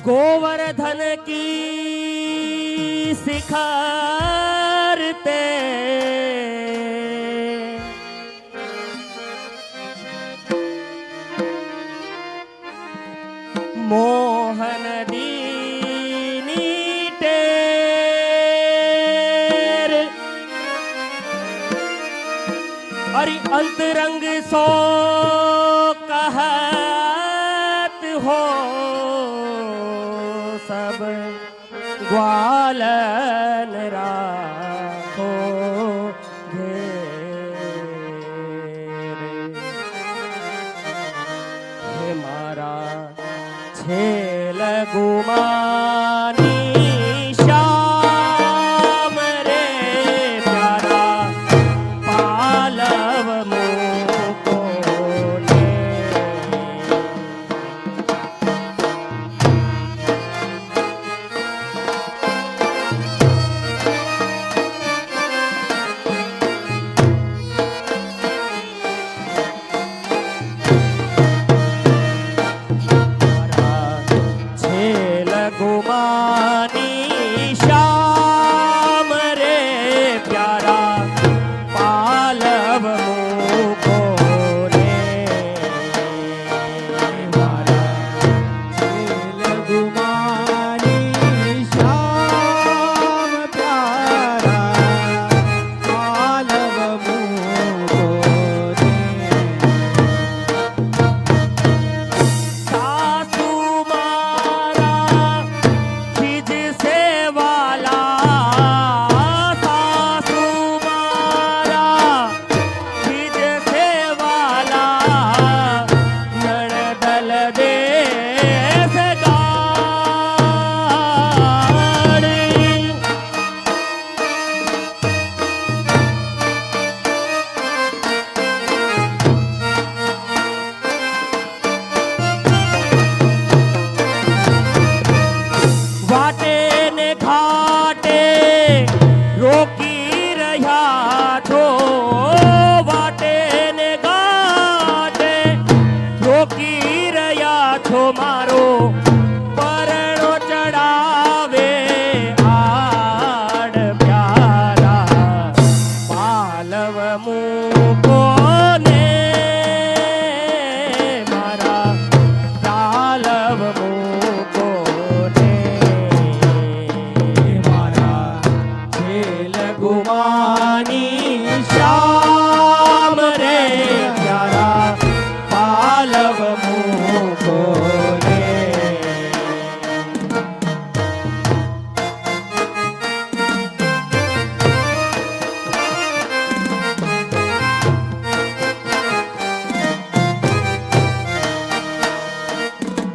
गोवर्धन की शिखर ते मोहन दीनी टेर अरे अंतरंग सो कहत हो सब ग्वालन राखो घेर हे मारा छेल गुमानी श्याम रे प्यारा पालव मुको ले गुमानी श्याम रे प्यारा पालव मुको रे मारा छेल गुमानी श्याम प्यारा पालव मुको रे सासू मारा खिज से वाला सासू मारा खिज से वाला नड़दल देश गाड़ी वाटे ने घाटे रोकी रहा छो वाटे ने घाटे रोकी रहा छो मारो परણો ચડાવે આડ પ્યારા પાલવ મૂકો ને મારા પાલવ મૂકો ને मारा छेल गुमानी श्याम रे प्यारा पालव मुको रे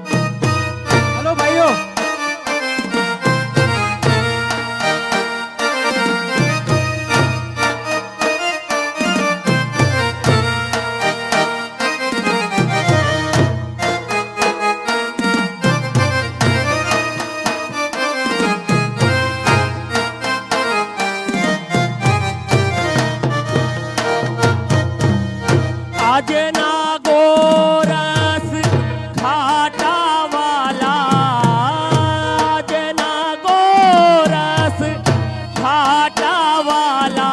हेलो भाइयों आज ना गोरस खाटा वाला आज ना गोरस खाटा वाला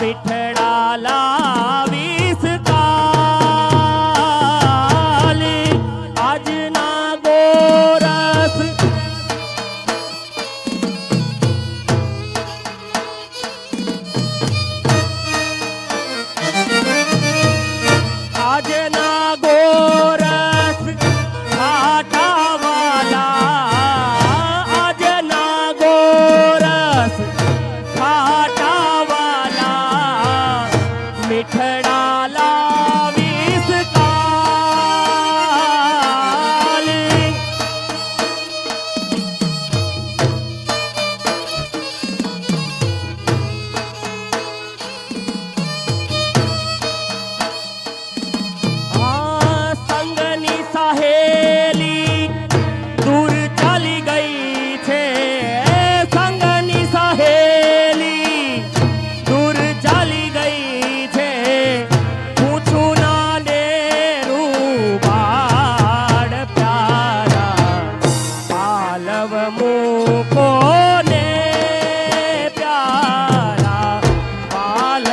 मिठड़ा लावीस काली आज ना गोरस आज ना गोरस घाटा वाला आज ना गोरस घाटा वाला मिठड़ा लावीस काली संगनी सहेली दूर चली गई थे संगनी सहेली दूर चली गई थे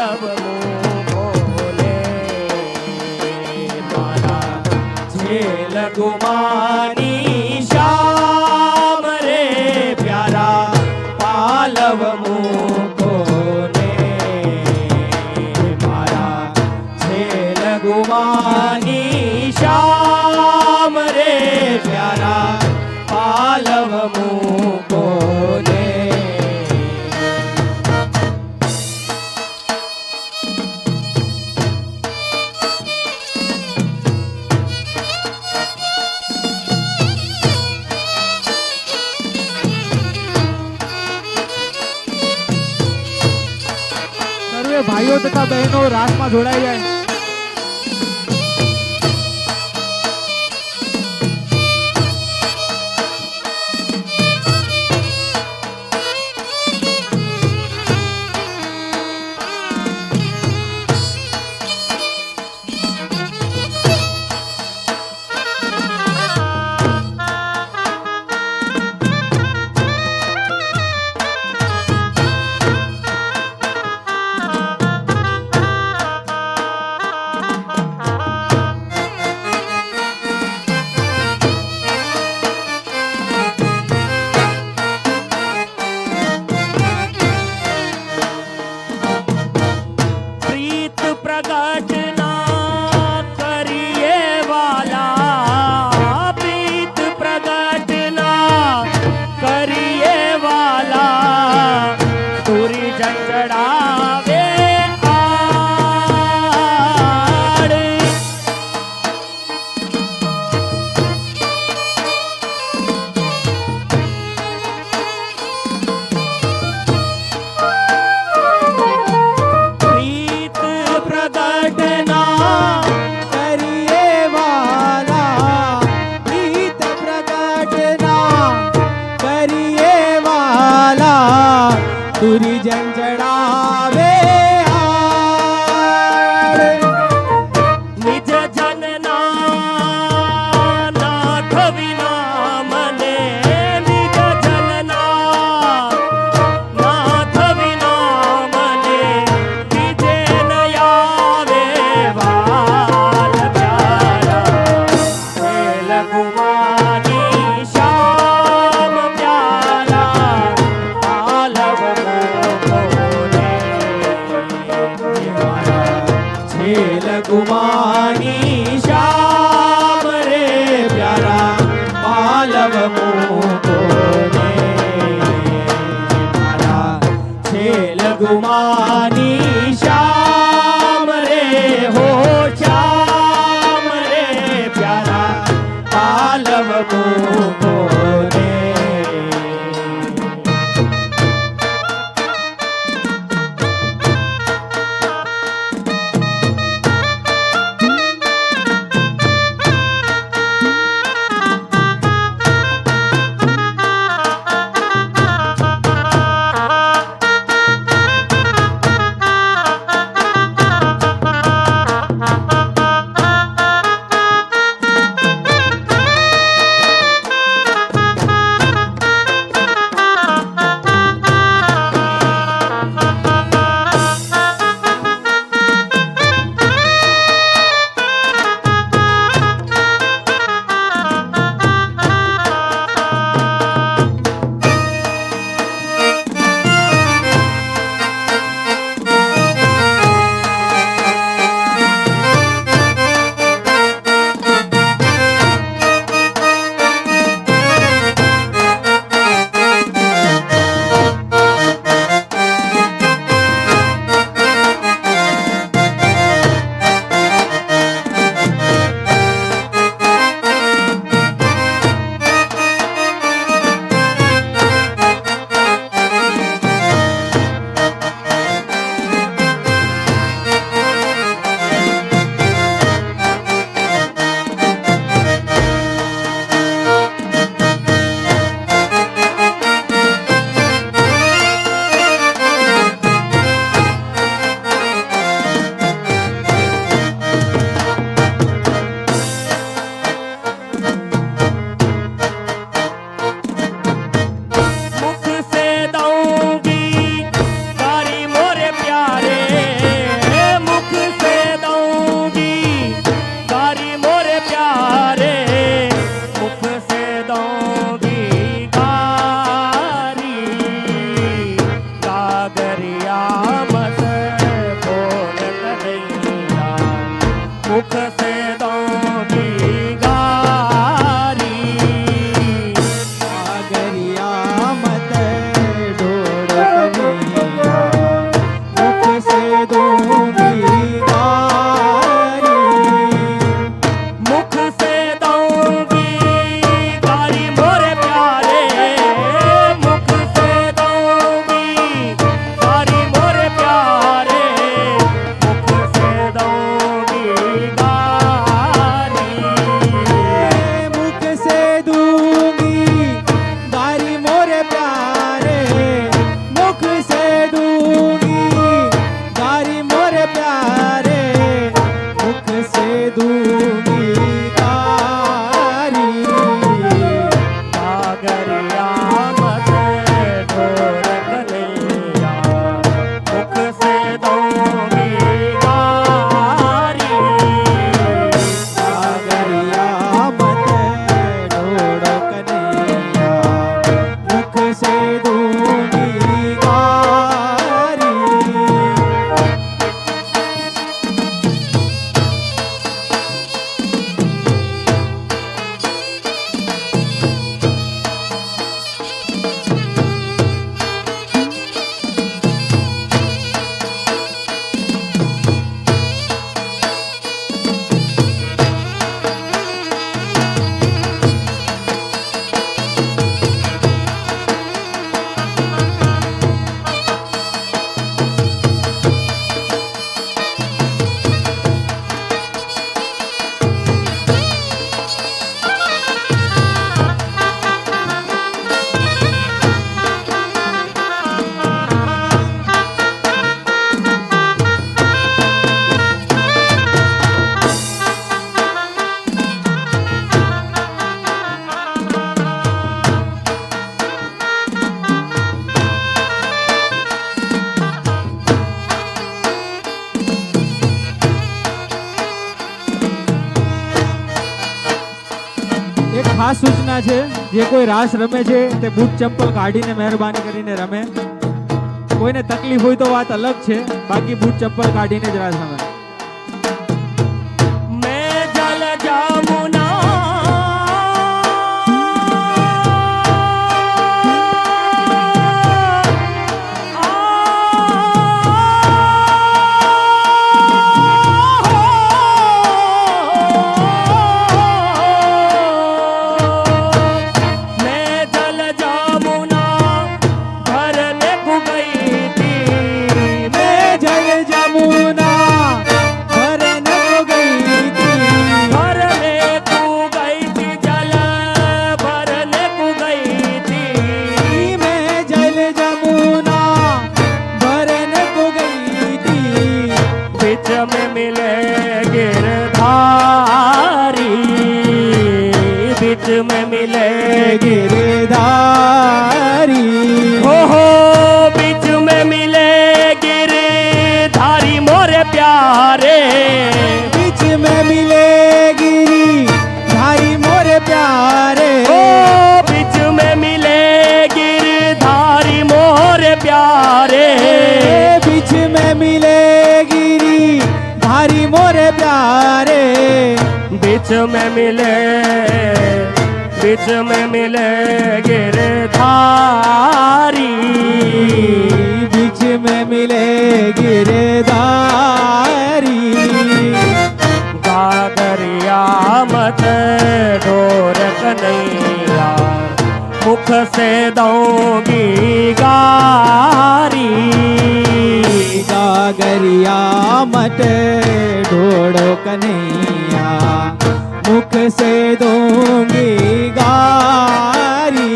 પાલવ મૂકો ને મારા જેલ ગુમાની શ્યામ રે પ્યારા પાલવ મૂકો ને મારા જેલ ગુમાની શ્યામ રે પ્યારા પાલવ મૂકો ને સર્વે ભાઈઓ તથા બહેનો રાસમાં જોડાઈ જાય. પ્રીત પ્રગટ ના કરીએ વાલા પ્રીત પ્રગટ ના કરીએ વાલા તુરી જંગડાવે આડ પ્રીત પ્રગટ ના કરીએ વાલા પ્રીત પ્રગટ ના કરીએ વાલા તુરી જંજડાવે આડ નિજ જનના નાથ વિના મને નિજ જનના નાથ વિના મને બીજે ન આવે વાલ પ્યારા વેલ ગુમાની શ્યામ પ્યારા પાલવ મૂકો ને મારા છેલ ગુમાની શ્યામ રે પ્યારા પાલવ મૂકો ને મારા છેલ ગુમાની શ્યામ રે હો શ્યામ રે પ્યારા પાલવ મૂકો ને मुख से दूंगी गारी। सागरिया मत ढोड़ो कन्हैया, मुख से दूंगी गारी। मुख से दूंगी गारी मोरे प्यारे, मुख से दूंगी गारी मोरे प्यारे, मुख से दूंगी गारी। मुख से दूंगी गारी मोरे प्यारे, मुख से दूंगी गारी मोरे प्यारे, मुख से दूंगी गारी। सागरिया मत ढोर कन्हैया, मुख से दूंगी गारी। सागरिया मत ढोड़ो कन्हैया, मुख से दूंगी गारी। એક ખાસ સૂચના છે, જે કોઈ રાસ રમે છે તે બૂટ ચપ્પલ કાઢીને મહેરબાની કરીને રમે. કોઈને તકલીફ હોય તો વાત અલગ છે, બાકી બૂટ ચપ્પલ કાઢીને જ રાસ રમે. मैं जल जामुना मैं जल जामुना भरने को गई थी। मैं जल जमुना भरने को गई थी, भरने को गई थी, जल भरने को गई थी। मैं जल जमुना भरने को गई थी। बीच में मिले गिरधारी, बीच में मिले गिरधारी, हो बीच में मिले गिरधारी मोरे प्यारे। बीच में मिले गिरधारी मोरे प्यारे। ओ बीच में मिले गिरधारी मोरे प्यारे। बीच में मिले गिरधारी मोरे प्यारे। बीच में मिले, बीच में मिले गिरधारी। बीच में मिले गिरधारी। गागरिया मत ढोर कन्हैया, मुख से दूंगी गारी। गागरिया मत ढोड़ो कन्हैया, मुख से दूंगी गारी।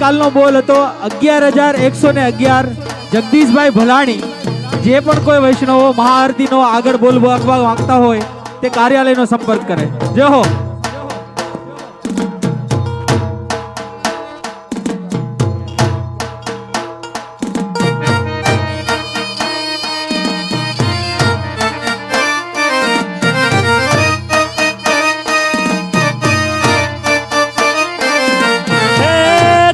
ગઈકાલનો બોલ હતો 11,111 જગદીશભાઈ ભલાણી. જે પણ કોઈ વૈષ્ણવો મહાઆરતીનો આગળ બોલ વાગવા માંગતા હોય તે કાર્યાલયનો સંપર્ક કરે. જય હો. હે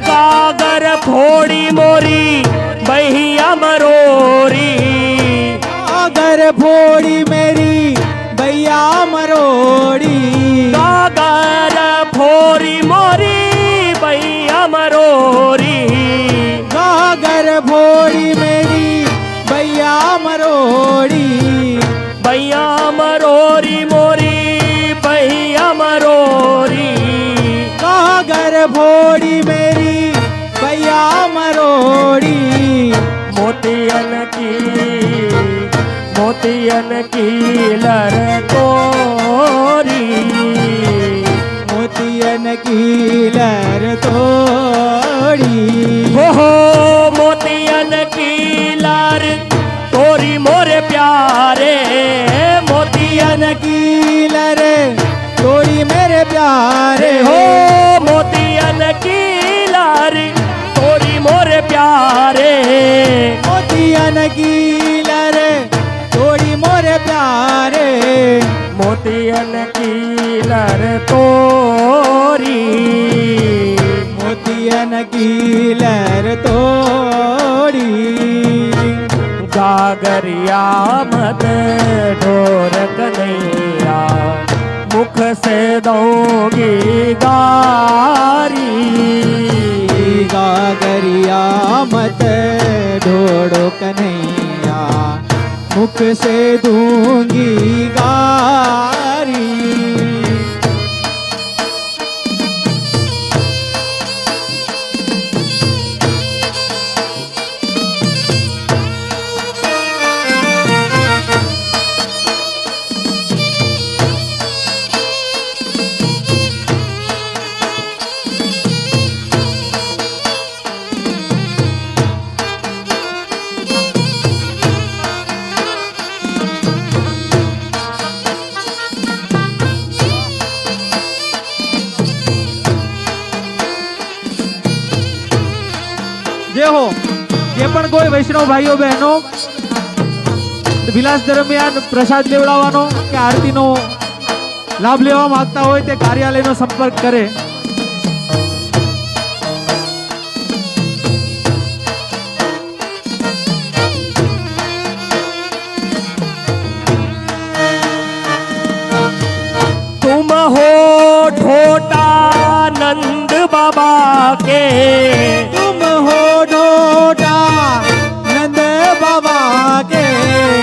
ગાગર ફોડી મોરી બહિયા મરોરી, गागर फोड़ी मेरी भैया मरोड़ी, ગાગર ફોડી મોરી બહિયા મરોરી, गागर फोड़ी मेरी भैया मरोड़ी, બૈયા મરોરી મોરી બૈયા મરોરી, गागर फोड़ी मेरी भैया मरोड़ी, મોતિયન કી લર તોરી, मोतियन की लर तोड़ी, हो મોતિયન કી લર તોરી મોરે પ્યારે, મોતિયન मोतियन की लर तोड़ी मेरे प्यारे હો हो, મોતિયન કી લર તોરી મોરે પ્યારે, मोतियन की लर तोड़ी मोरे प्यारे, મોતિયન કી લર તોરી, मोतियन की लर तोड़ी, गागरिया मत ढोर कन्हैया, मुख से दूंगी गारी, गागरिया मत ढोड़ो कन्हैया, मुख से दूंगी गारी, જે હો. જે પણ કોઈ વૈષ્ણવ ભાઈઓ બહેનો વિલાસ દરમિયાન પ્રસાદ લેવડાવવાનો કે આરતીનો લાભ લેવા માંગતા હોય તે કાર્યાલયનો સંપર્ક કરે. तुम हो ढोटा नंद बाबा के, तुम हो ढोटा नंद बाबा के,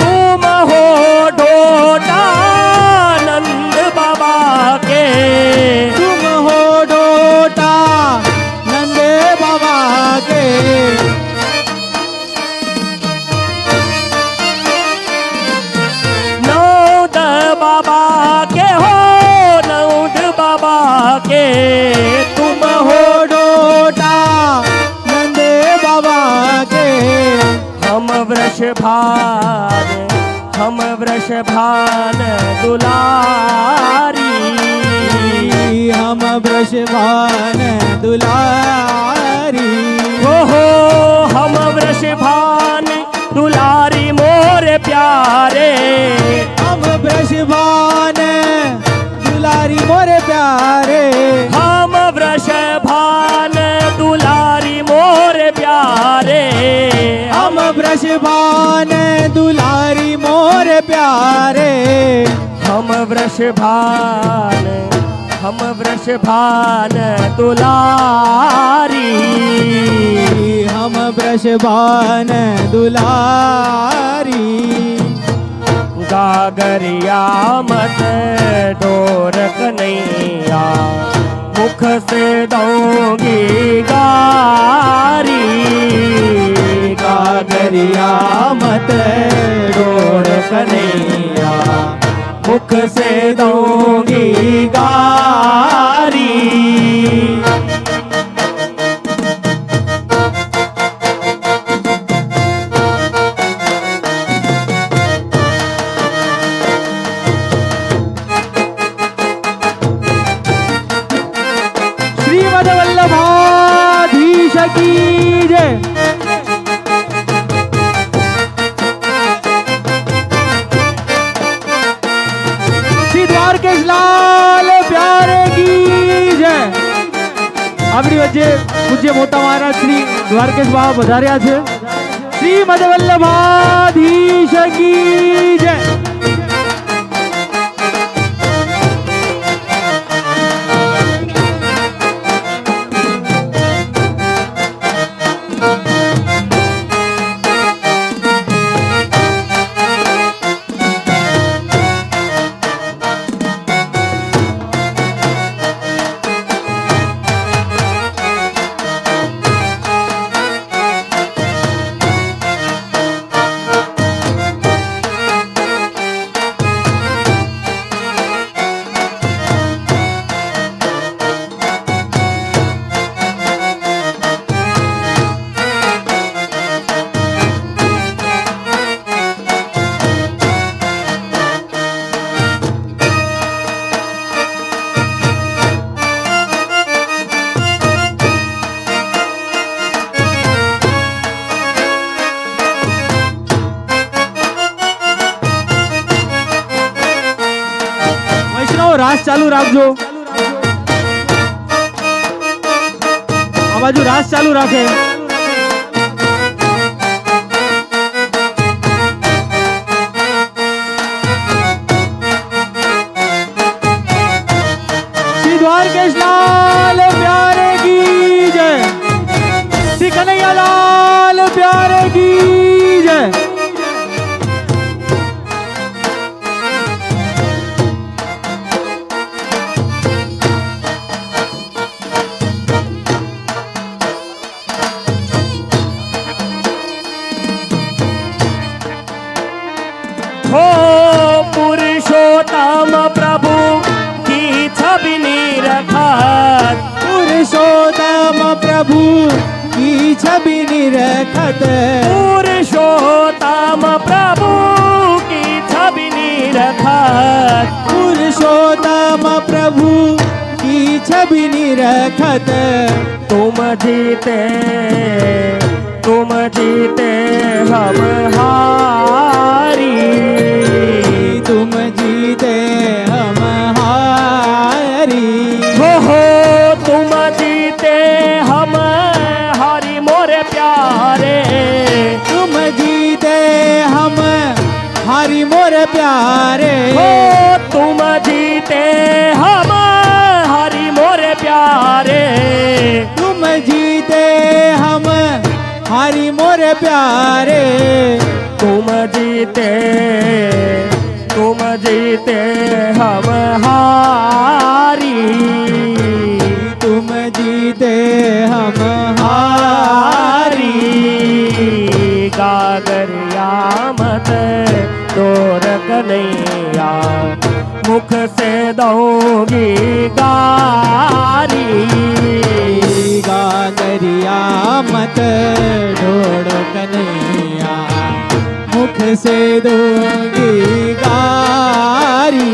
तुम हो ढोटा नंद बाबा के, तुम हो ढोटा नंद बाबा के, नौद बाबा के हो नौद बाबा के, तुम हो हो ढोटा नंद बाबा के, हम वृषभान दुलारी, हम वृषभान दुलारी, हो हम वृषभान दुलारी मोरे प्यारे, हम वृषभान दुलारी मोरे प्यारे, हम वृषभान दुलारी मोरे प्यारे, हम वृषभान दुलारी मोरे प्यारे, हम वृषभान दुलारी, हम वृषभान दुलारी, गागरिया मत डोर कन्हैया, मुख से दूंगी गारी, गागरिया मत डोर कन्हैया, मुख से दूंगी गारी, આપણી વચ્ચે પૂજ્ય મોટા મહારાજ શ્રી દ્વારકેશ બાબા પધાર્યા છે. શ્રી મદવલ્લભાધીશ કી જય. રાસ ચાલુ રાખજો. આ બાજુ રાસ ચાલુ રાખે. શ્રી દ્વારકેશ લાલ પ્યારે કી જય. શ્રી કનૈયા લાલ પ્યારે કી જય. हो पुरुषोत्तम प्रभु की छवि निरखत, पुरुषोत्तम प्रभु की छवि निरखत, पुरुषोत्तम प्रभु की छवि निरखत, पुरुषोत्तम प्रभु की छवि निरखत. तुम जीते हम हारी, तुम जीते हम हारी. हो तुम जीते हम हारी मोरे प्यारे, तुम जीते हम हारी मोरे प्यारे. हो तुम जीते हम हारी मोरे प्यारे, तुम जीते हम हारी मोरे प्यारे. तुम जीते हम हारी, तुम जीते हम हारी. गागरिया मत तोर कन्हैया, मुख से दूंगी गारी, गागरिया मत ढोड़ कन्हैया, मुख से दूंगी गारी.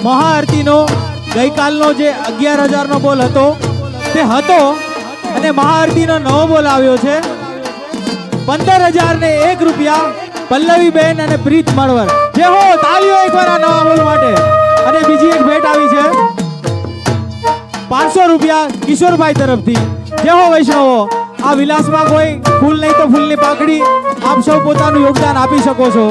મહાઆરતીનો ગઈકાલનો જે 11,000 નો બોલ હતો તે હતો અને મહાઆરતીનો નવો બોલ આવ્યો છે 15,001 રૂપિયા પલ્લવીબેન અને પ્રીત મળવર. જે હો તાળીઓ એકવાર આ નવા બોલ માટે. અને બીજી એક ભેટ આવી છે 500 રૂપિયા કિશોરભાઈ તરફથી. જે હો વૈષ્ણવો, આ વિલાસમાં કોઈ ફૂલ નહીં તો ફૂલની પાકડી આપ સૌ પોતાનું યોગદાન આપી શકો છો.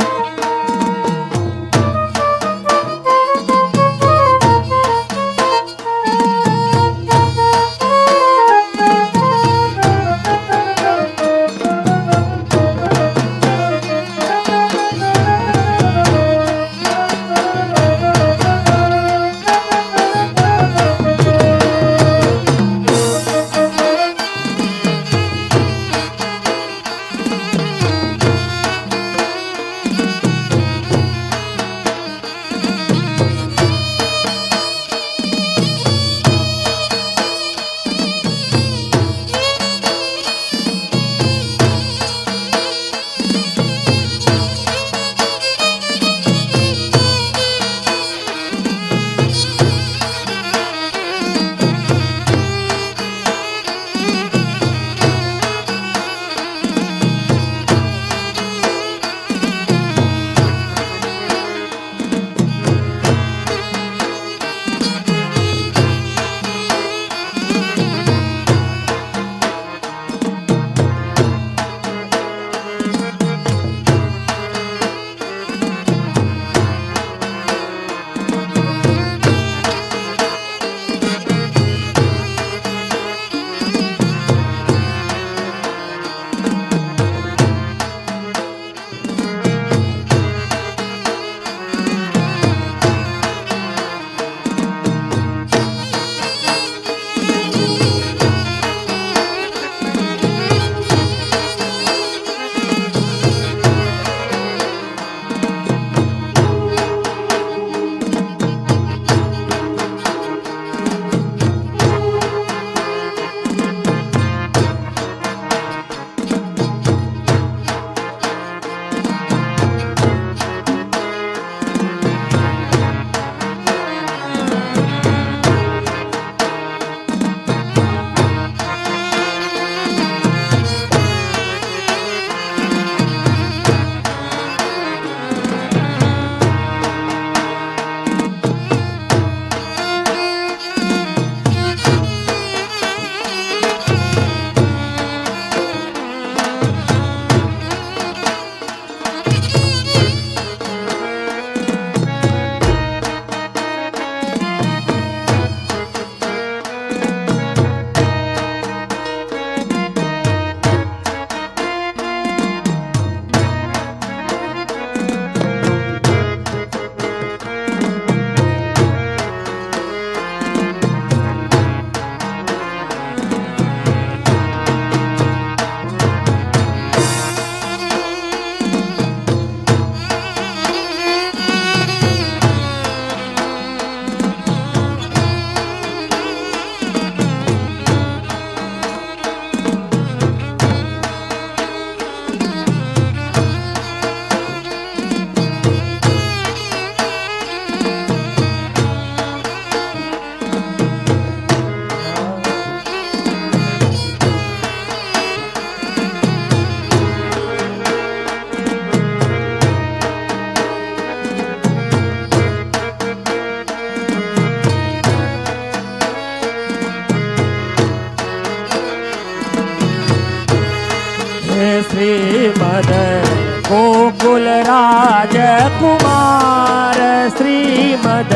કુમાર શ્રીમદ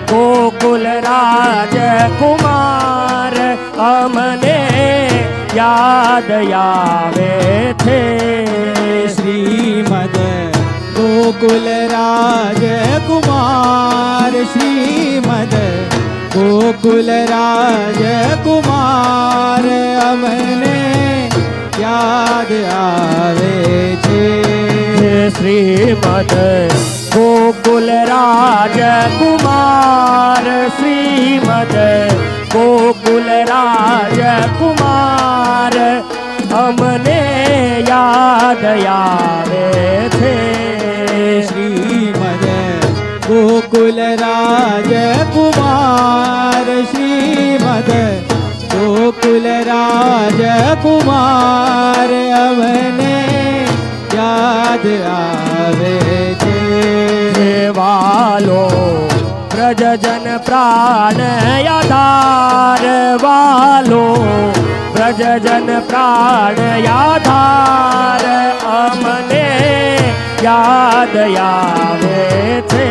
ગોકુલ રાજકુમાર અમને યાદ આવે છે. શ્રીમદ ગોકુલ રાજકુમાર શ્રીમદ ગોકુલ રાજકુમાર અમને યાદ આવે છે. શ્રીમદ ગોકુલ રાજકુમાર શ્રીમદ ગોકુલ રાજકુમાર અમને યાદ આવે છે. શ્રીમદ ગોકુલ રાજકુમાર શ્રીમદ ગોકુલ રાજકુમાર અમને યાદ આવે છે. વાલો વ્રજજન પ્રાણ યાધાર વાલો વ્રજજન પ્રાણ યાધાર અમને યાદ આવે છે.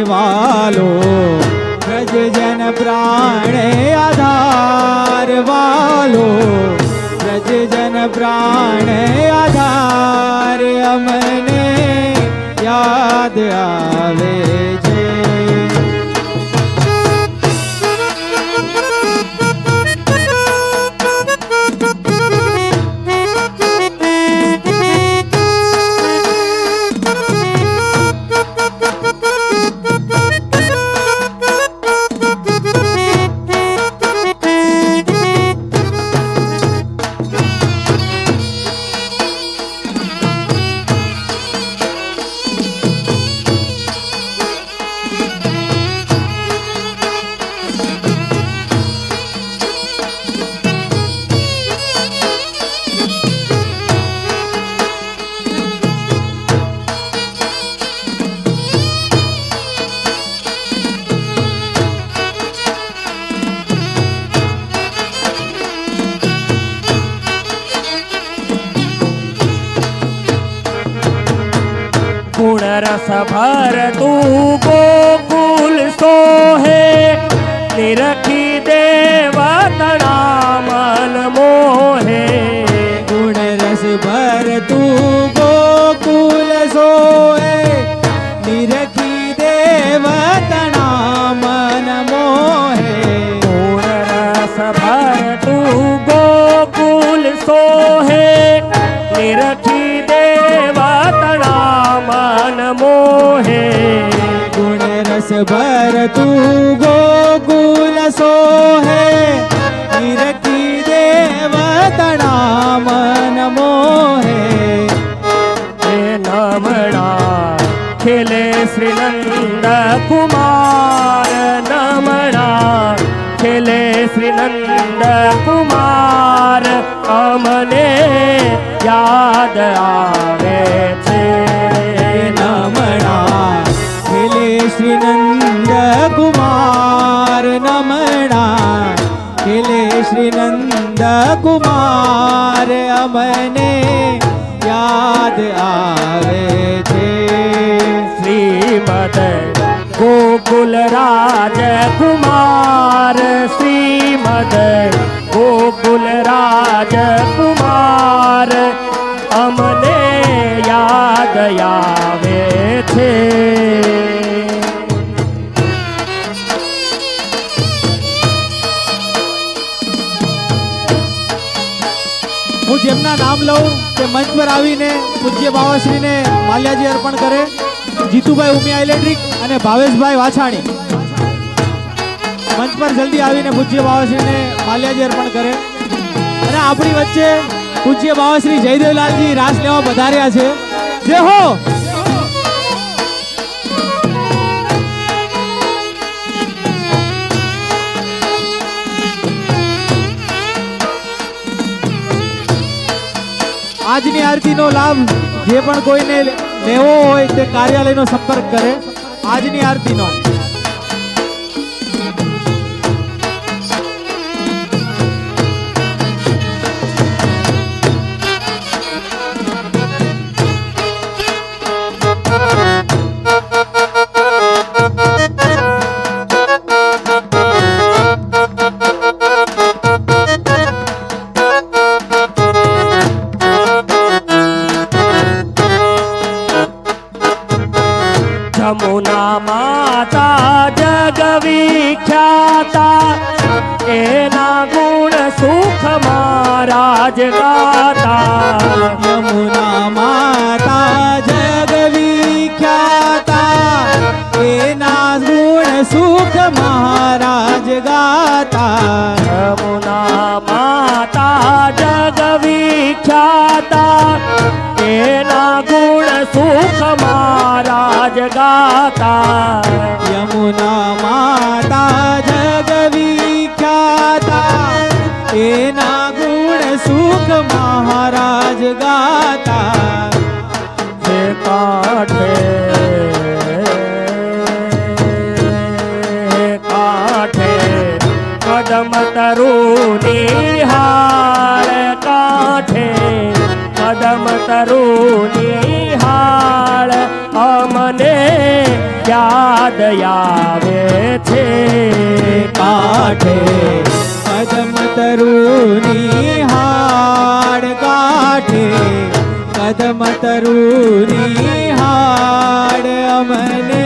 વાલો વ્રજજન પ્રાણ આધાર વાલો વ્રજજન પ્રાણ આધાર અમને યાદ આવે છે. ગુણ રસ ભર તું ગોકુલ સોહે નિરખી દેવતણા મન મોહે. ગુણ રસ ભર તું ગોકુલ સોએ નિરખી દેવતણા મન મોહે. ગુણ રસ ભર તું ગોકુલ સોહે નિરખી દેવતણા મન મોહે. ગુણ રસ ભર તું ગોકુલ સોહે નિરખી દેવતણા મન મોહે. હે નમણા ખેલે શ્રી નંદ કુમાર નમણા ખેલે શ્રી નંદ કુમાર અમને યાદ આવે છે. નમણા ખેલે શ્રી નંદ કુમાર નમણા ખેલે શ્રી નંદ કુમાર અમને યાદ આવે છે. શ્રીમદ ગોકુલ રાજકુમાર શ્રીમદ ગોકુલ રાજકુમાર અમને યાદ આવે છે. હું જેમના નામ લઉં તે મંચ પર આવીને પૂજ્ય બાવાશ્રીને માલ્યાજી અર્પણ કરે. જીતુભાઈ ઉમિયા ઇલેક્ટ્રિક અને ભાવેશભાઈ વાછાણી મંચ પર જલ્દી આવીને પૂજ્ય બાવાશ્રીને માલ્યાજી અર્પણ કરે. અને આપણી વચ્ચે પૂજ્ય બાવાશ્રી જયદેવલાલજી રાસ લેવા પધાર્યા છે. જય હો. આજની આરતીનો લાભ જે પણ કોઈને લેવો હોય તે કાર્યાલયનો સંપર્ક કરે. આજની આરતીનો યમુના માતા જગ વિખ્યાતા એના ગુણ સુખ મહારાજ ગાતા યમુના માતા જગ વિખ્યાતા એના ગુણ સુખ મહારાજ ગાતા યમુના માતા જગ વિખ્યાતા એના ગુણ સુખ મહારાજ ગાતા યમુના માતા જગ વિખ્યાતા એના ગુણ સુખ મહારાજ ગાતા જે કાંઠે કાંઠે કદમ તરું નિહાળ કાંઠે કદમ તરું નિહાળ અમને યાદ આવે છે કાઠે કદમ તરુની હાડ કાઠે કદમ તરુની હાડ અમને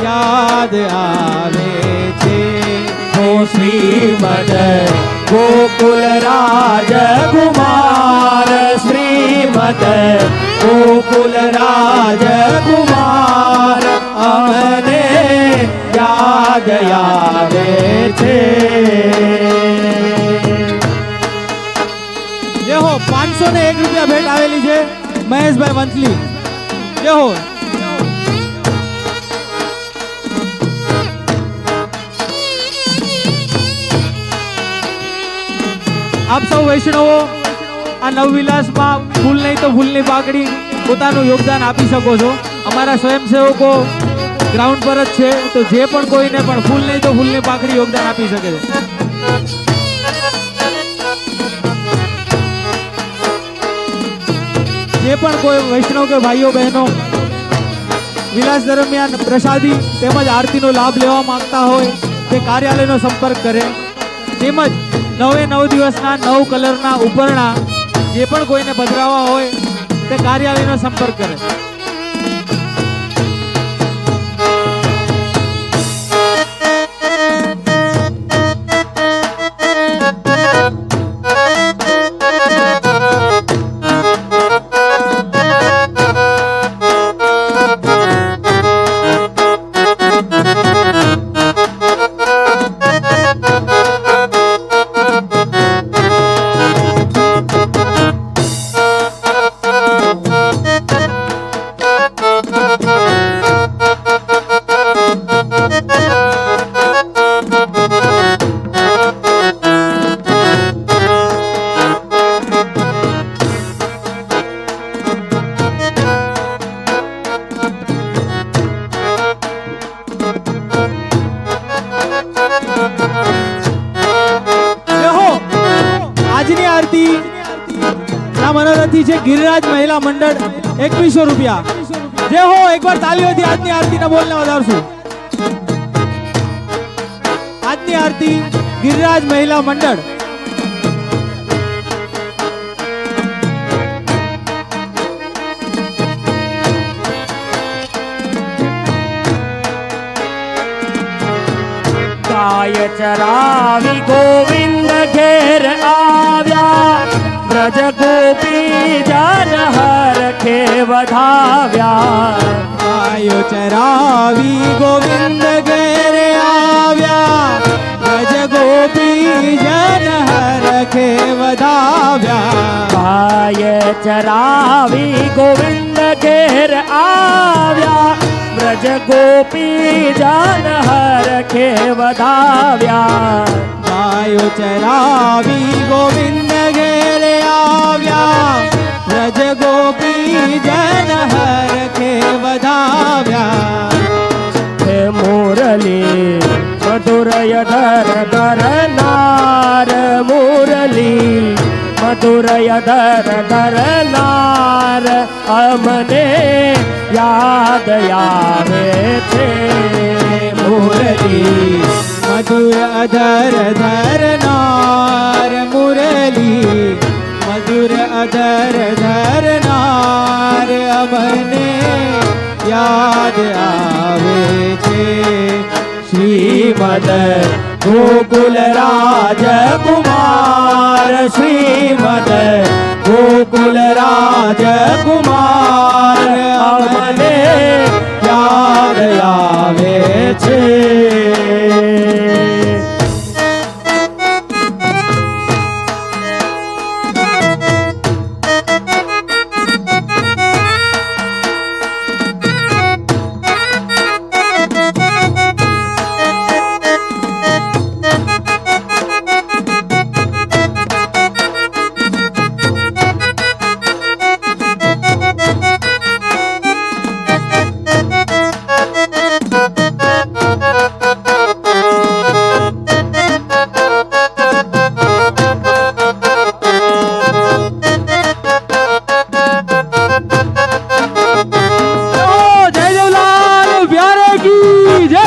યાદ આવે છે હો શ્રીમદ ગોકુલ રાજકુમાર શ્રીમદ ગોકુલ રાજકુમાર અમને યાદ આવે છે જે હો 501 રૂપિયા ભેટ આવેલી છે મહેશભાઈ વંથલી જે હો આપ સૌ વૈષ્ણવો આ નવવિલાસમાં ફૂલ નહીં તો ફૂલની પાકડી પોતાનું યોગદાન આપી શકો છો અમારા સ્વયંસેવકો ગ્રાઉન્ડ પર જ છે તો જે પણ કોઈને પણ ફૂલ નહીં તો ફૂલની પાકડી યોગદાન આપી શકે છે જે પણ કોઈ વૈષ્ણવ કે ભાઈઓ બહેનો વિલાસ દરમિયાન પ્રસાદી તેમજ આરતીનો લાભ લેવા માંગતા હોય તે કાર્યાલયનો સંપર્ક કરે તેમજ 9 દિવસના 9 કલરના ઉપરણા જે પણ કોઈને પધરાવવા હોય તે કાર્યાલયનો સંપર્ક કરે આજની આરતી ના મનોરથી છે ગિરિરાજ મહિલા મંડળ 2100 રૂપિયા જે હો એકવાર તાલીઓથી આજની આરતીના બોલને વધારશું આજની આરતી ગિરિરાજ મહિલા મંડળ ગાય ચરાવી ગોવિંદ ઘેર આવ્યા વ્રજ ગોપી જન હરખે વધાવ્યા આયો ચરાવી ગોવિંદ ઘેર આવ્યા વ્રજ ગોપી જન હરખે વધાવ્યા ગાય ચરાવી ગોવિંદ ઘેર આવ્યા વ્રજ ગોપી જન હરખે વધાવ્યા ગાયો ચરાવી ગોવિંદ ઘેર આવ્યા વ્રજ ગોપી જન હરખે વધાવ્યા હે મુરલી મધુરય ધર ધરનાર મુરલી મધુરય ધર ધરનાર અમને યાદ આવે છે મુરલી મધુર અધર ધરનાર મુરલી મધુર અધર ધરનાર અમને યાદ શ્રીમદ ગોકુલ રાજકુમાર શ્રીમદ ગોકુલ રાજકુમાર અમને યાદ આવે છે. જય દેવલાલ પ્યારે કી જય.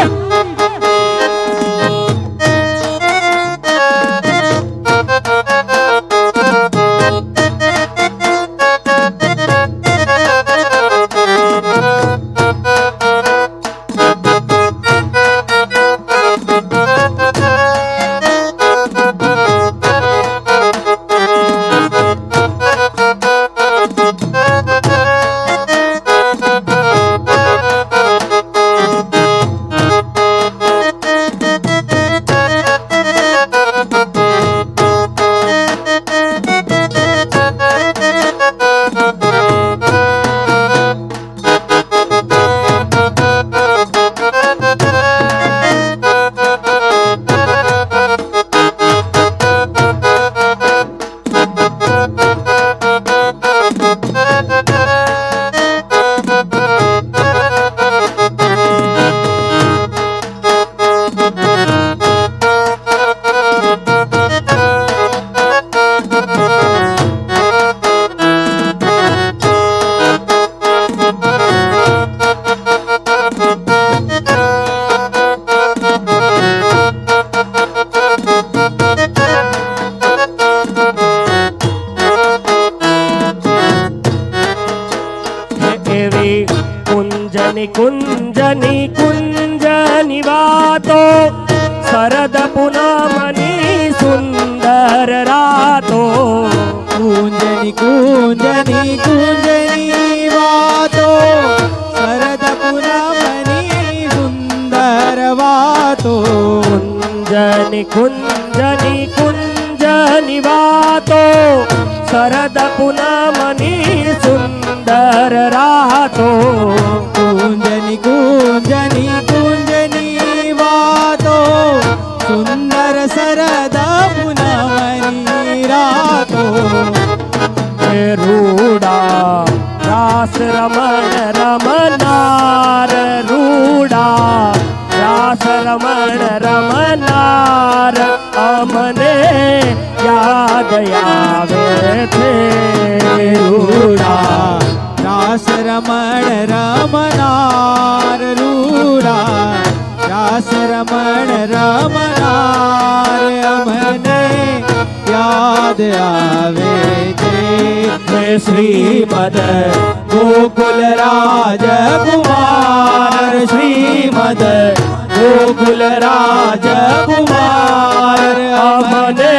કુંજની કુંજની કુંજની વાતો શરદ પૂનમની સુંદર રાતો. કુંજની કુંજની કુંજની વાતો શરદ પૂનમની સુંદર વાતો. કુંજની કુંજની કુંજની વાતો શરદ પૂનમની સુંદર રાતો. કુંજની કુંજની કુંજની વાતો સુંદર શરદ પૂનમની રાતો. રૂડા રાસ રમણ રમનાર રૂડા રાસ રમણ રમનાર અમને યાદ આવે છે. રૂડા રાસ રમણ રમનાર રૂડા રાસ રમણ રમનાર અમને યાદ આવે છે. શ્રીમદ ગોકુલ રાજકુમાર શ્રીમદ ગોકુલ રાજકુમાર અમને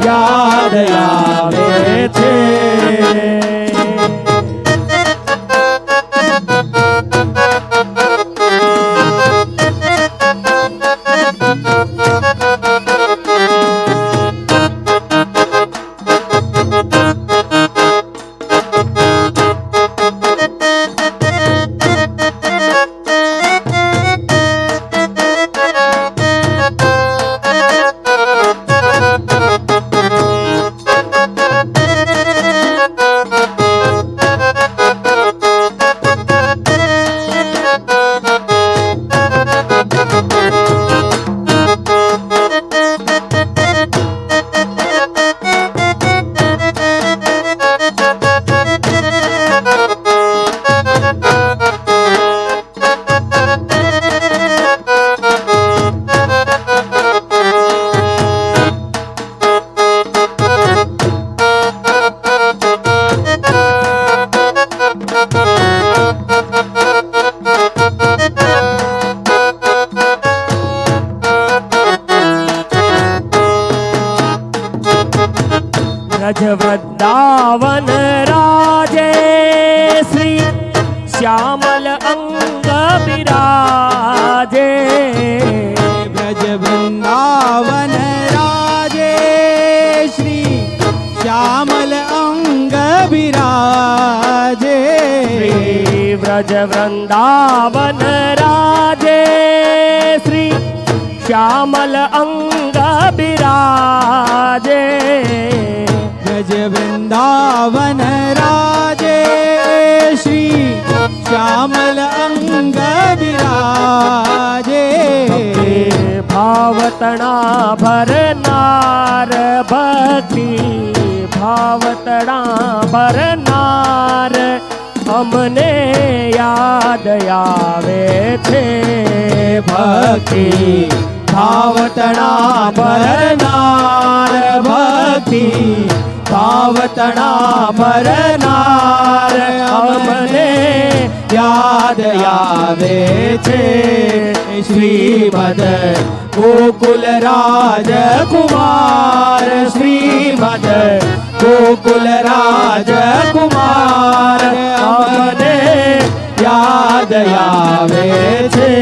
યાદ આવે છે. અંગ બિરાજે બ્રજ વૃંદાવન રાજે શ્રી શ્યામલ અંગ બિરાજે શ્રી વ્રજ વૃંદાવન રાજે શ્રી શ્યામલ અંગ બિરાજે બ્રજ વૃંદાવન રાજે શ્રી શ્યામલ અંગ બિરાજે ભાવતણા ભરનાર ભક્તિ ભાવતણા ભરનાર અમને યાદ આવે છે ભક્તિ ભાવતણા ભરનાર ભક્તિ ભાવતણા ભરનાર અમને યાદ આવે છે શ્રીમદ ગોકુલ રાજકુમાર શ્રીમદ ગોકુલ રાજકુમાર અમને યાદ આવે છે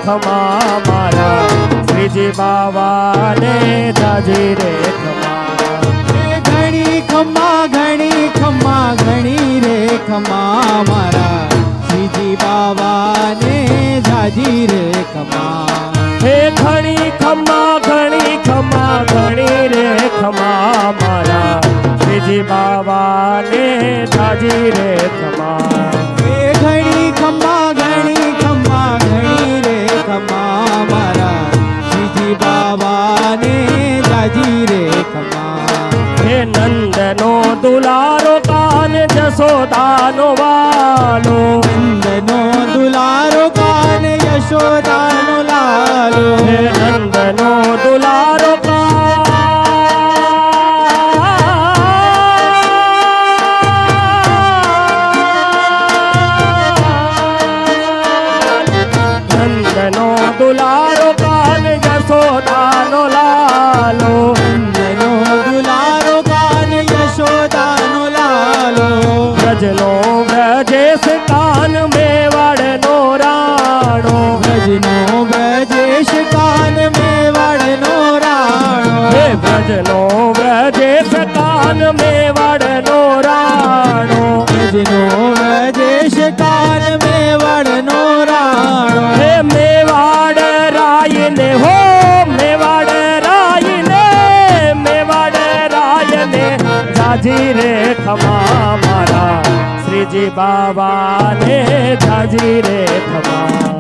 ખમા મારા શ્રીજી બાવાને જાજી રે ખમા. ઘણી ખમ્મા ઘણી ખમ્મા ઘણી રે ખમ્મા મારા શ્રીજી બાવાને જાજી રે ખમ્મા. હે ઘણી ખમા ઘણી ખમા ઘણી રે ખમા મારા શ્રીજી બાવાને જાજી રે ખમા. એ ઘણી ખમ્મા ઘણી ખમ્મા ઘણી રે ખમ્મા મારા શ્રીજી બાવાને જાજી રે ખમ્મા. હે નંદનો દુલારો કાન જશોદાનો વાલો. નંદનો દુલારો કાન યશોદાનો લાલો. હે નંદનો દુલારો નંદનો દુલારો કાન યશોદાનો લાલો. નંદનો દુલારો કાન યશોદાનો લાલો. વ્રજનો વ્રજેશ કાન મેવાડનો રાણો. વ્રજનો વ્રજેશ કાન મેવાડનો રાણો. હે વ્રજનો વ્રજેશ કાન મેવાડનો રાણો. વ્રજનો વ્રજેશ કાન મેવાડનો રાણો. હે મેવાડ રાયને હો મેવાડ રાયને મેવાડ રાયને જાજી રે ખમા મારા શ્રીજી બાવાને જાજી રે ખમા.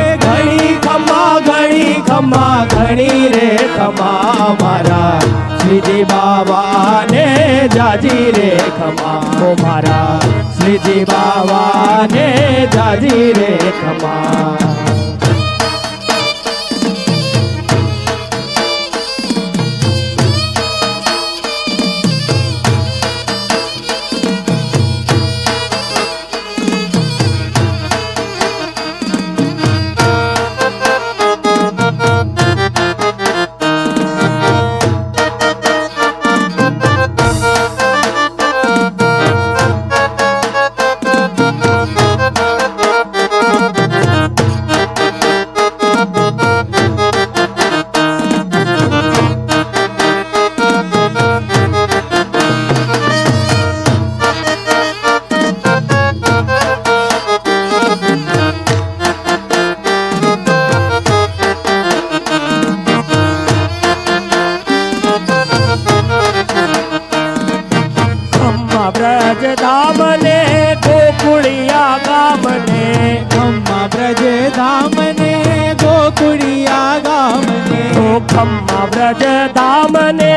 એ ઘણી ખમ્મા ઘણી ખમ્મા ઘણી રે ખમ્મા મારા શ્રીજી બાવાને જાજી રે ખમ્મા. ઓ મારા શ્રીજી બાવાને જાજી રે ખમ્મા. બ્રજ ધામને ગોકુળિયા ગામને. ખમ્મા બ્રજ ધામને ગોકુળિયા ગામને. ઓ ખમ્મા બ્રજ ધામને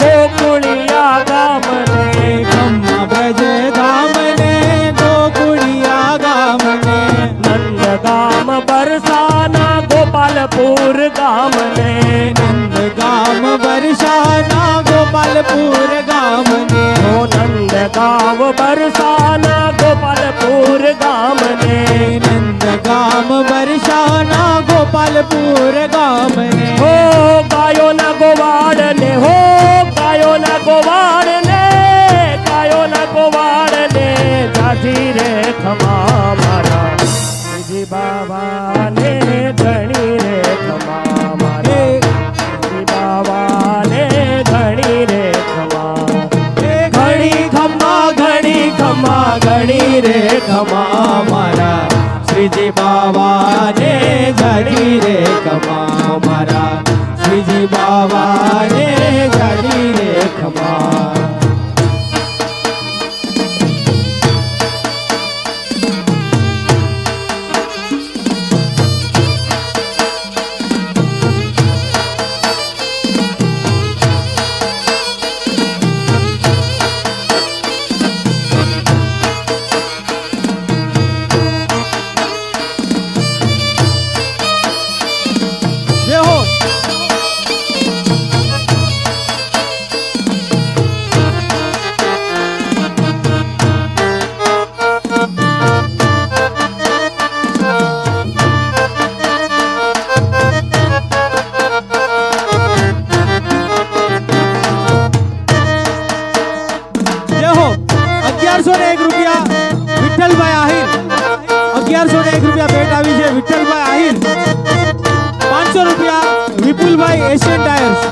ગોકુળિયા ગામને. ખમ્મા બ્રજ ધામને ગોકુળિયા ગામને. નંદ ગામ બરસાના ગોપાલપુર ગામને. નંદ ગામ વર્ષાના ગોપાલપુર ગામને. ઓ નંદ ગામ બરસાના ગોપાલપુર ગામને. નંદ ગામ વર્ષાના ગોપાલપુર ગામને. હો ગાયોના ગોવાળને હો ગાયોના ગોવાળને ગાયોના ગોવાળને જાજી રે ખમા મારા શ્રીજી બાવાને ઘણી રે ખમા મારા શ્રીજી બાવાને ઘણી રે ખમા. ઘણી ખમ્મા ઘણી ખમ્મા ઘણી રે ખમા મારા શ્રીજી બાવાને જાજી રે ખમા. મારા શ્રીજી બાવાને જાજી રે ખમા. જય હો. જય હો. 1101 રૂપિયા વિઠ્ઠલભાઈ આહિર. 1101 રૂપિયા ભેટ આવી છે વિઠ્ઠલભાઈ આહિર. ભાઈ એશિયન ટાયર્સ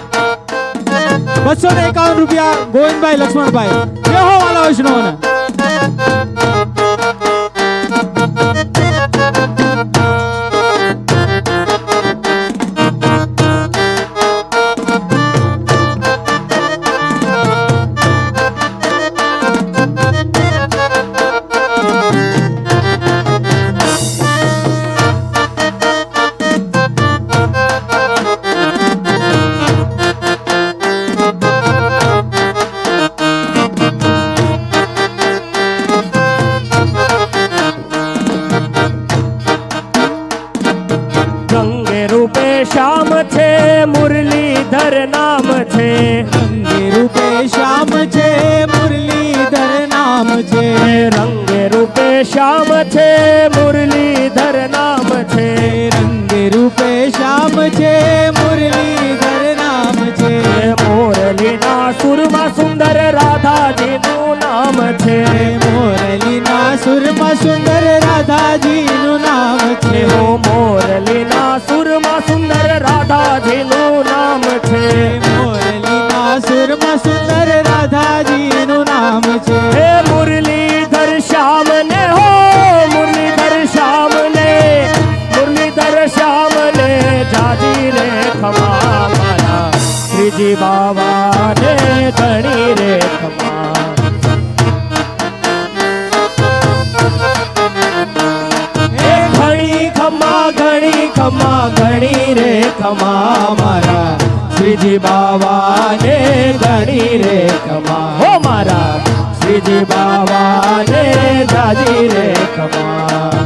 251 રૂપિયા ગોવિંદભાઈ લક્ષ્મણભાઈ જય હો વાલા વૈષ્ણવને રંગે રૂપે શ્યામ છે મુરલીધર નામ છે રંગે રૂપે શ્યામ છે મુરલીધર નામ છે રંગે રૂપે શ્યામ છે મુરલીધર નામ છે રંગે રૂપે શ્યામ છે મુરલીધર નામ છે મોરલીના સુરમાં સુંદર રાધાજીનું નામ છે મોરલીના સુરમાં સુંદર રાધાજીનું નામ છે હો મોરલીના સુરમાં સુંદર રાધાજીનું નામ છે મોરલીના સુરમાં સુંદર રાધાજીનું નામ છે હે મુરલીધર શ્યામ ને હો મુરલીધર શ્યામ ને મુરલીધર શ્યામ ને જાજી રે ખમા મારા શ્રીજી બાબા ને ઘણી રે ખમા હે ઘણી ખમા ઘણી ખમા ઘણી રે ખમા મારા શ્રીજી બાબા ને ઘણી રે ખમા હો મારા શ્રીજી બાબા ને જાજી રે ખમા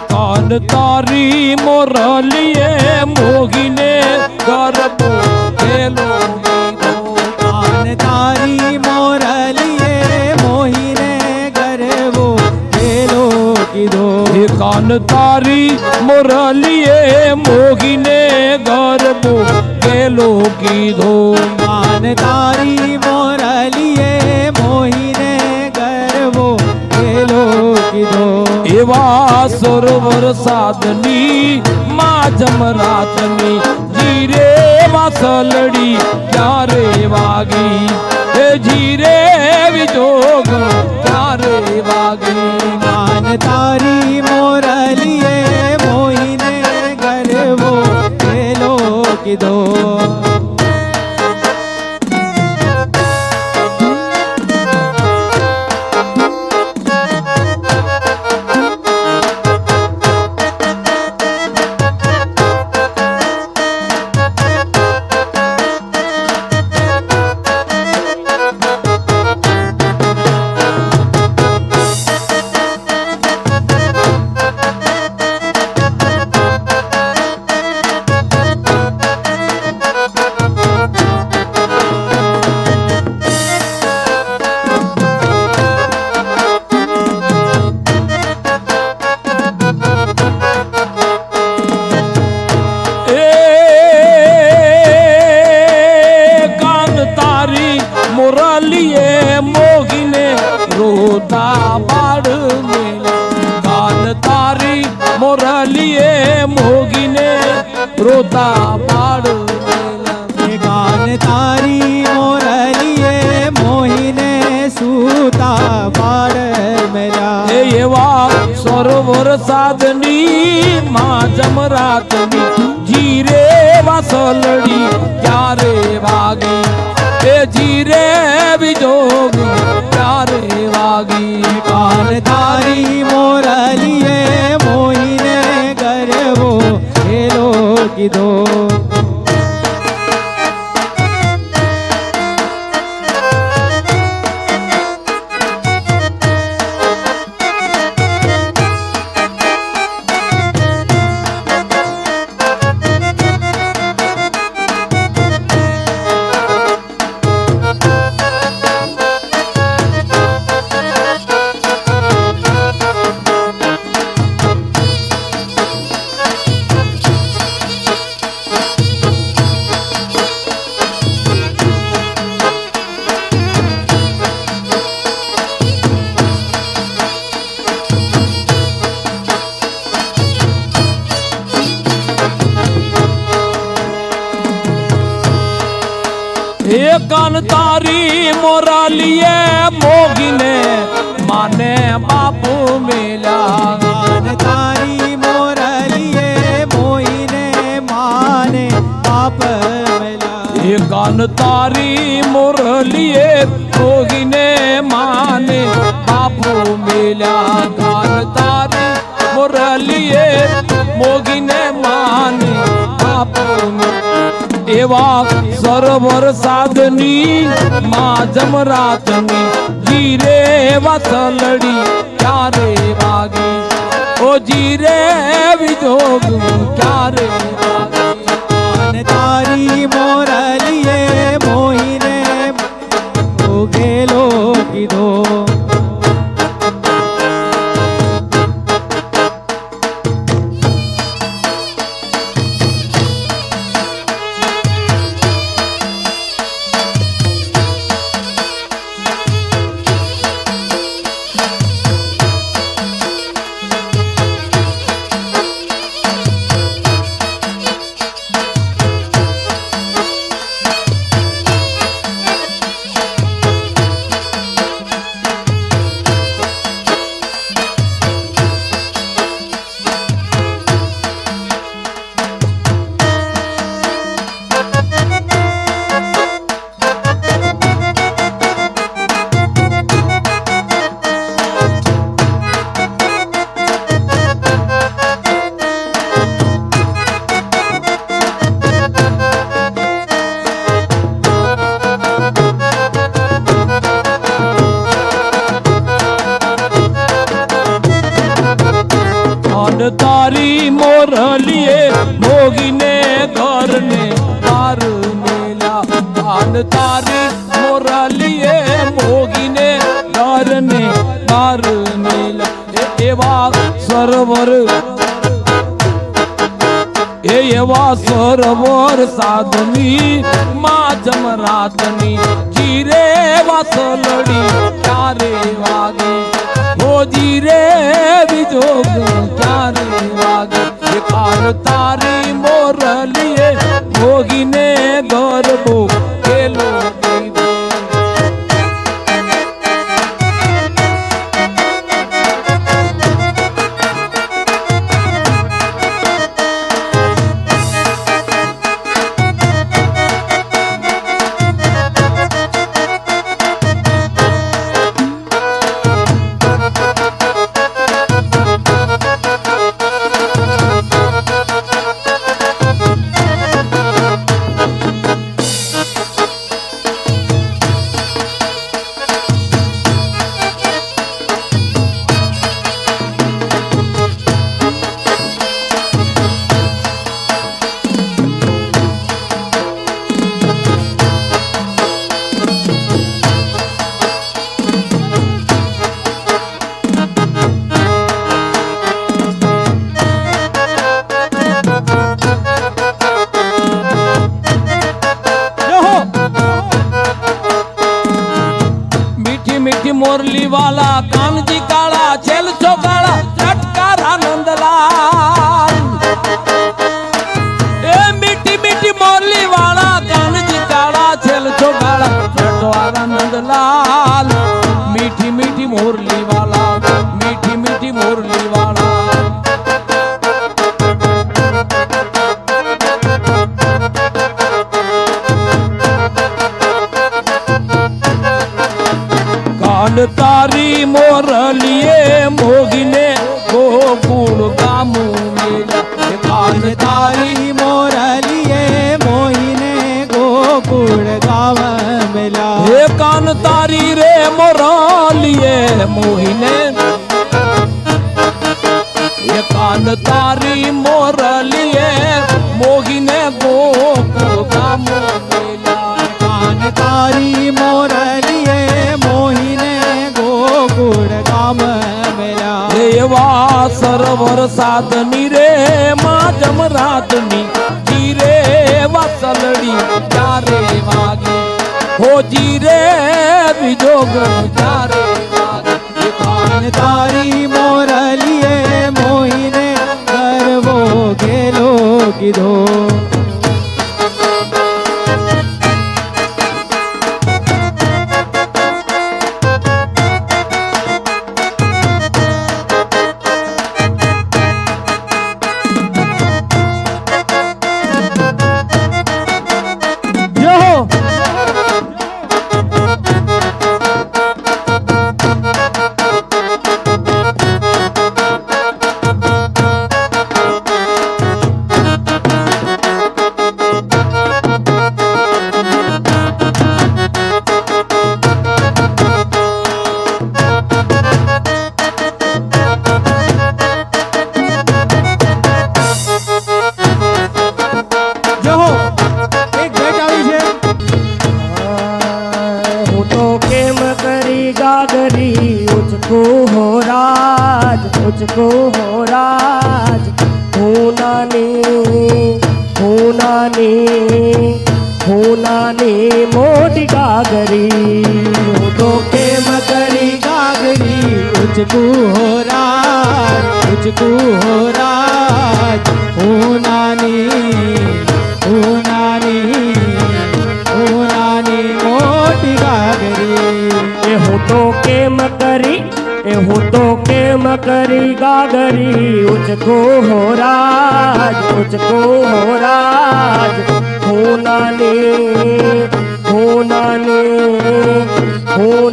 કાન તારી મોરલીએ મોગીને ગરબો પેલો કાન તારી મોરલીએ મોહીને ગરબો પેલો કીધો કાન તારી મોરલીએ મોગીને ગરબો પેલો કીધો કાન તારી મોરલીએ મોહીને ગરબો પેલો કીધો એવા સરોવર સાધની માં જમરાતની જીરે વાસલડી ક્યારે વાગી એ જીરે વિજોગ ક્યારે વાગી કાન તારી મોરલીએ મોહીને ગરબો પેલો કીધો सूता पाड़ मेला। ये कान तारी मोरलिए मोहिने सूता पाड़ मेला। एवा सरोवर साधनी माँ जमरातनी जीरे वासलड़ी क्यारे वागी ए जीरे बिजोगी क्यारे वागी। कान तारी मोरलिए मोहिने गरबो खेलो कीधो। कान तारी मोरालिए मोगिने माने बापू मेला। कान तारी मोरलिए मोहिने माने बाप मेला। ये कान तारी मोरलिए मोगिने माने बापू मेला। कान तारी मोरलिए मोगिने माने बापू मेला। एवा सरोवर साधनी माँ जमरातनी जीरे वसलड़ी क्यारे वागी ओ जीरे विजोग क्यारे वागी। कान तारी मोरलिए मोहिने ओ गेलो कीधो। तारी मोरलिए मोगिने घर ने तार मेला। कान तारी मोरलिए मोगिने घर ने तार मेला। एवा सरोवर एवा सरोवर साधनी माँ जमरातनी जीरे वासलड़ी क्यारे वागी ओ जीरे बिजोग क्यारे वागी। कान तारी मोरलिए मोगिने गरबो खेलो कीधो। मोरली वाला कानजी काला छेल चौकाला चटकार आनंदलाल ए કાન તારી મોરલીએ મોગીને ગોકુળ ગામ મેલ્યા કાન તારી મોરલીએ મોહીને ગોકુળ ગામ મેલ્યા હે કાન તારી રે મોરલીએ મોહીને હે કાન તારી મોરલીએ મોગીને ગોકુળ ગામ મેલ્યા કાન તારી મોરલીએ મોહીને ગોકુળ ગામ મેલ્યા એવા સરોવર સાધની રે માં જમરાતની જીરે વાસલડી ચારે વાગે હો જીરે બીજો ચારે વાગે કાન તારી મોરલીએ મોહીને ગરવો ગેલો કીધો જો હો જો હો એક ભેટ આવી છે હું તો કેમ કરી ગાગરી ઉચકુ હો રાજ ઉચકુ હો રાજ હું નાની મોટી ગાગરી હું તો કેમ કરી ગાગરી ઉચકુ હો રાજ હું નાની મોટી ગાગરી હું તો કેમ કરી ગાગરી ઉચકુ હો રાજ હું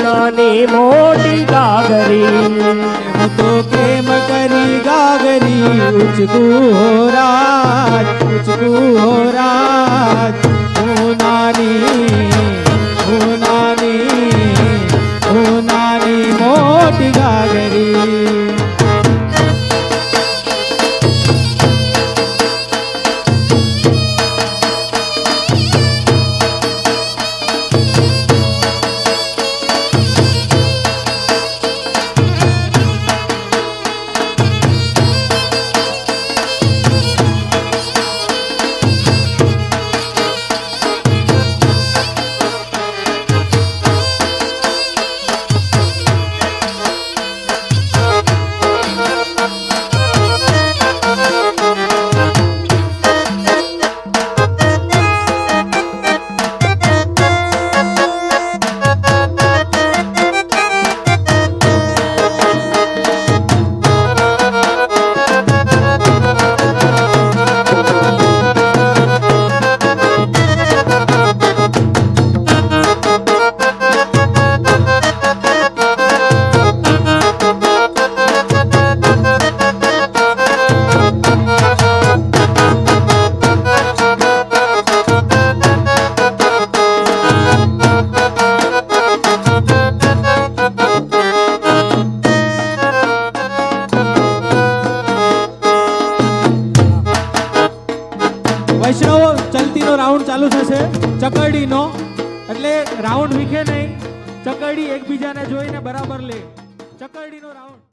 નાની મોટી ગાગરી હું તો કેમ કરી ગાગરી ઉચકુ હો રાજ હું નાની મોટી ગાગરી વૈષ્ણવો ચલતીનો રાઉન્ડ ચાલુ થશે ચકરડીનો એટલે રાઉન્ડ વીખે નહીં ચકરડી એકબીજાને જોઈને બરાબર લે ચકરડીનો રાઉન્ડ